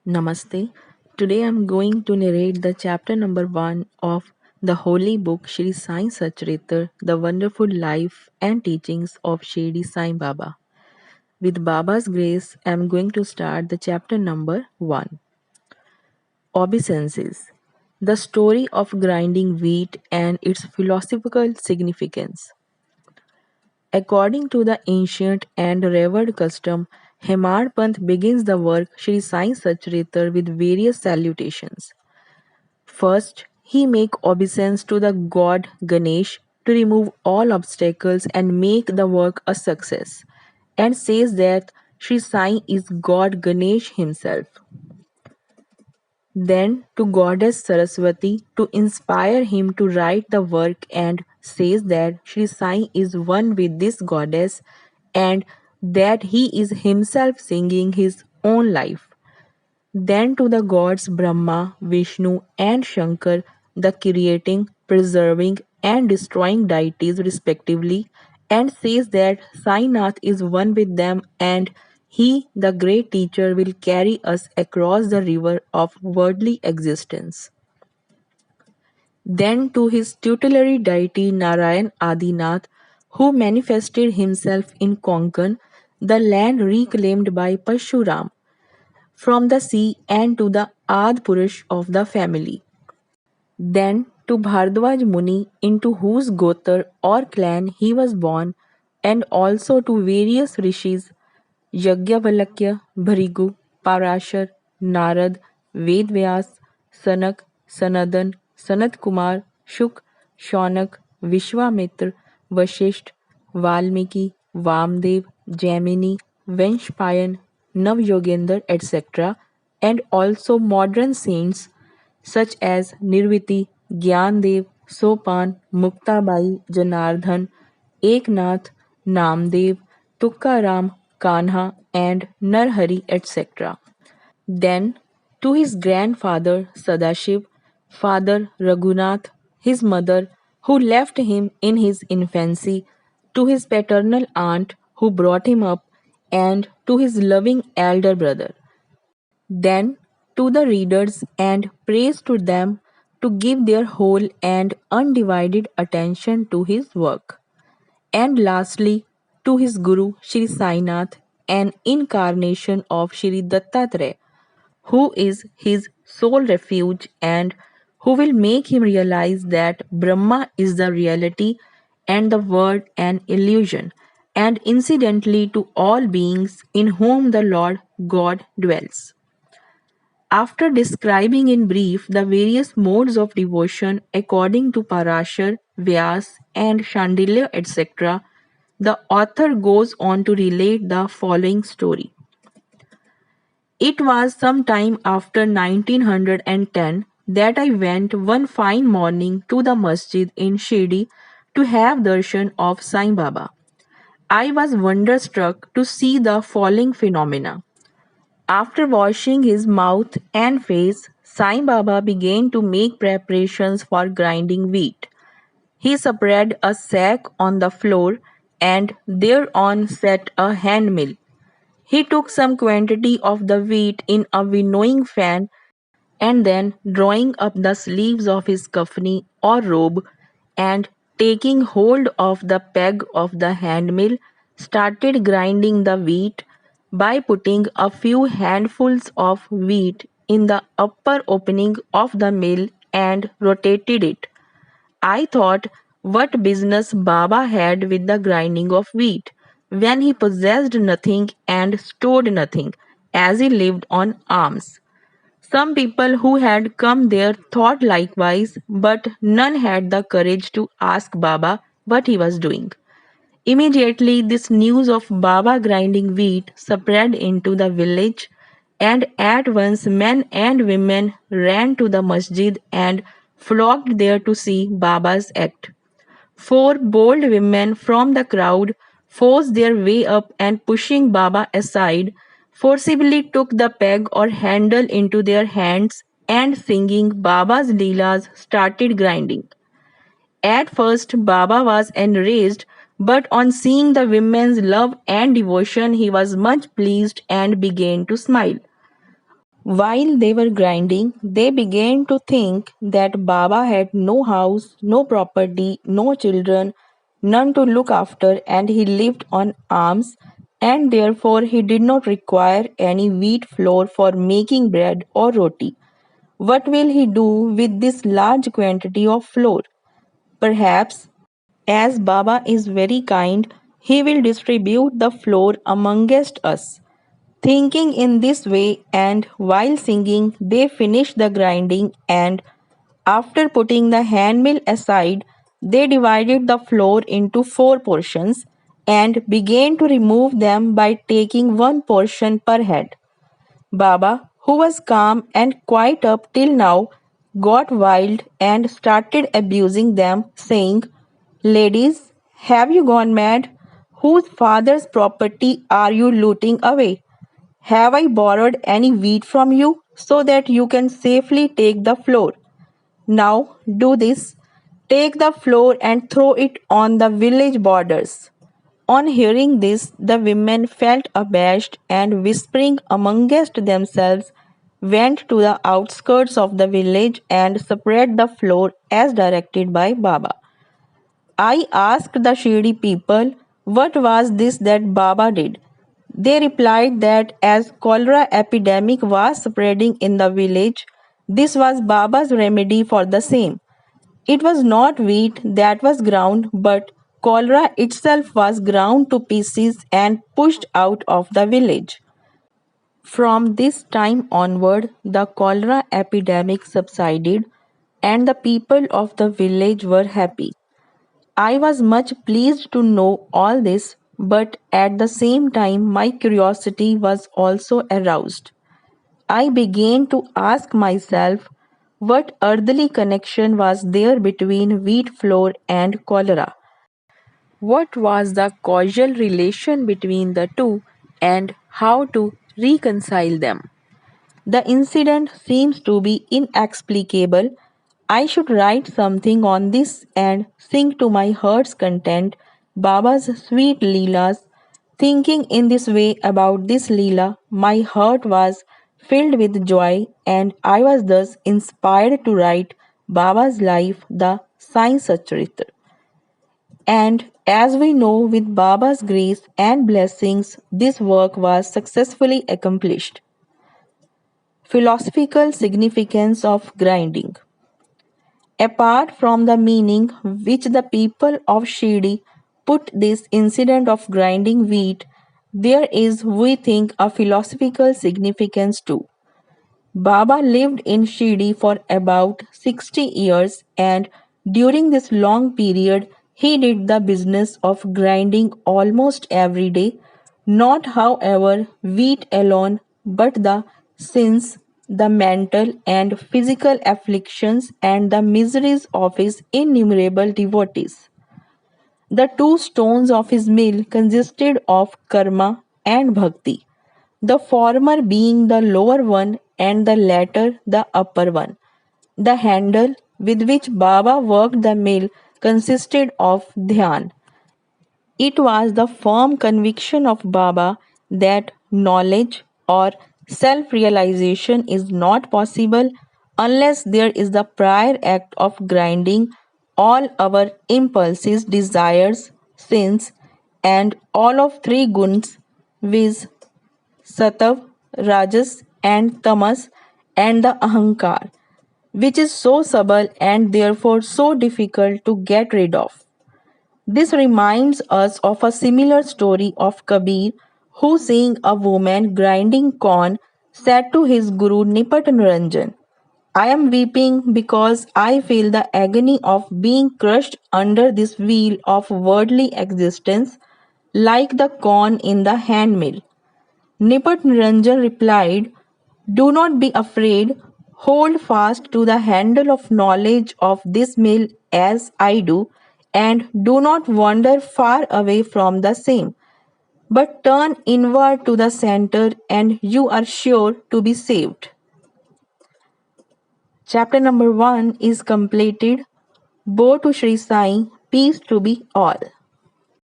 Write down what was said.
Namaste. Today I am going to narrate the chapter number 1 of the holy book Shri Sai Satcharitar, The Wonderful Life and Teachings of Shirdi Sai Baba. With Baba's grace, I am going to start the chapter number 1. Obeisances. The story of grinding wheat and its philosophical significance. According to the ancient and revered custom, Hemar Panth begins the work Shri Sai Satcharitar with various salutations. First, he make obeisance to the god Ganesh to remove all obstacles and make the work a success, and says that Sri Sai is God Ganesh himself. Then to goddess Saraswati to inspire him to write the work and says that Sri Sai is one with this goddess and that he is himself singing his own life. Then to the gods Brahma, Vishnu, and Shankar, the creating, preserving, and destroying deities respectively, and says that Sainath is one with them and he, the great teacher, will carry us across the river of worldly existence. Then to his tutelary deity Narayan Adinath, who manifested himself in Konkan, the land reclaimed by Pashuram from the sea and to the Ad Purush of the family. Then to Bhardwaj Muni, into whose Gotar or clan he was born, and also to various rishis Yajnavalkya, Bhrigu, Parashar, Narad, Vedvyas, Sanak, Sanadan, Sanat Kumar, Shuk, Shaunak, Vishwamitra, Vashisht, Valmiki, Vamdev, Jaimini, Vanshpayan, Navyogendra, etc., and also modern saints such as Nirviti, Gyandev, Sopan, Muktabai, Janardhan, Eknath, Namdev, Tukaram, Kanha, and Narhari, etc. Then, to his grandfather Sadashiv, father Raghunath, his mother, who left him in his infancy, to his paternal aunt, who brought him up, and to his loving elder brother. Then to the readers and praise to them to give their whole and undivided attention to his work. And lastly, to his Guru Sri Sainath, an incarnation of Sri Dattatreya, who is his sole refuge and who will make him realize that Brahma is the reality and the world an illusion, and incidentally to all beings in whom the Lord God dwells. After describing in brief the various modes of devotion according to Parashar, Vyas, and Shandilya, etc., the author goes on to relate the following story. It was some time after 1910 that I went one fine morning to the masjid in Shirdi to have darshan of Sai Baba. I was wonderstruck to see the following phenomena. After washing his mouth and face, Sai Baba began to make preparations for grinding wheat. He spread a sack on the floor and thereon set a hand mill. He took some quantity of the wheat in a winnowing fan and then drawing up the sleeves of his kafni or robe and taking hold of the peg of the handmill, started grinding the wheat by putting a few handfuls of wheat in the upper opening of the mill and rotated it. I thought what business Baba had with the grinding of wheat when he possessed nothing and stored nothing, as he lived on alms. Some people who had come there thought likewise, but none had the courage to ask Baba what he was doing. Immediately, this news of Baba grinding wheat spread into the village, and at once men and women ran to the masjid and flocked there to see Baba's act. Four bold women from the crowd forced their way up and pushing Baba aside, forcibly took the peg or handle into their hands and singing Baba's Leelas started grinding. At first Baba was enraged, but on seeing the women's love and devotion he was much pleased and began to smile. While they were grinding, they began to think that Baba had no house, no property, no children, none to look after, and he lived on alms, and therefore he did not require any wheat flour for making bread or roti. What will he do with this large quantity of flour? Perhaps, as Baba is very kind, he will distribute the flour amongst us. Thinking in this way, and while singing, they finished the grinding, and after putting the handmill aside, they divided the flour into four portions and began to remove them by taking one portion per head. Baba, who was calm and quiet up till now, got wild and started abusing them, saying, "Ladies, have you gone mad? Whose father's property are you looting away? Have I borrowed any wheat from you so that you can safely take the floor? Now do this. Take the floor and throw it on the village borders." On hearing this, the women felt abashed and, whispering amongst themselves, went to the outskirts of the village and spread the floor as directed by Baba. I asked the Shirdi people what was this that Baba did. They replied that as cholera epidemic was spreading in the village, this was Baba's remedy for the same. It was not wheat that was ground, but cholera itself was ground to pieces and pushed out of the village. From this time onward, the cholera epidemic subsided and the people of the village were happy. I was much pleased to know all this, but at the same time, my curiosity was also aroused. I began to ask myself what earthly connection was there between wheat flour and cholera. What was the causal relation between the two and how to reconcile them? The incident seems to be inexplicable. I should write something on this and sing to my heart's content Baba's sweet Leelas. Thinking in this way about this Leela, my heart was filled with joy, and I was thus inspired to write Baba's life, the Sai Satcharitra. And as we know, with Baba's grace and blessings, this work was successfully accomplished. Philosophical significance of grinding. Apart from the meaning which the people of Shirdi put this incident of grinding wheat, there is, we think, a philosophical significance too. Baba lived in Shirdi for about 60 years, and during this long period, he did the business of grinding almost every day, not, however, wheat alone, but the sins, the mental and physical afflictions, and the miseries of his innumerable devotees. The two stones of his mill consisted of karma and bhakti, the former being the lower one and the latter the upper one. The handle with which Baba worked the mill consisted of dhyan. It was the firm conviction of Baba that knowledge or self realization is not possible unless there is the prior act of grinding all our impulses, desires, sins, and all of three guns, viz. Satav, Rajas, and Tamas, and the Ahankar, which is so subtle and therefore so difficult to get rid of. This reminds us of a similar story of Kabir, who, seeing a woman grinding corn, said to his guru Nipat Niranjan, "I am weeping because I feel the agony of being crushed under this wheel of worldly existence, like the corn in the handmill." Nipat Niranjan replied, "Do not be afraid. Hold fast to the handle of knowledge of this mill as I do, and do not wander far away from the same, but turn inward to the center, and you are sure to be saved." Chapter number 1 is completed. Bo to Sri Sai, peace to be all.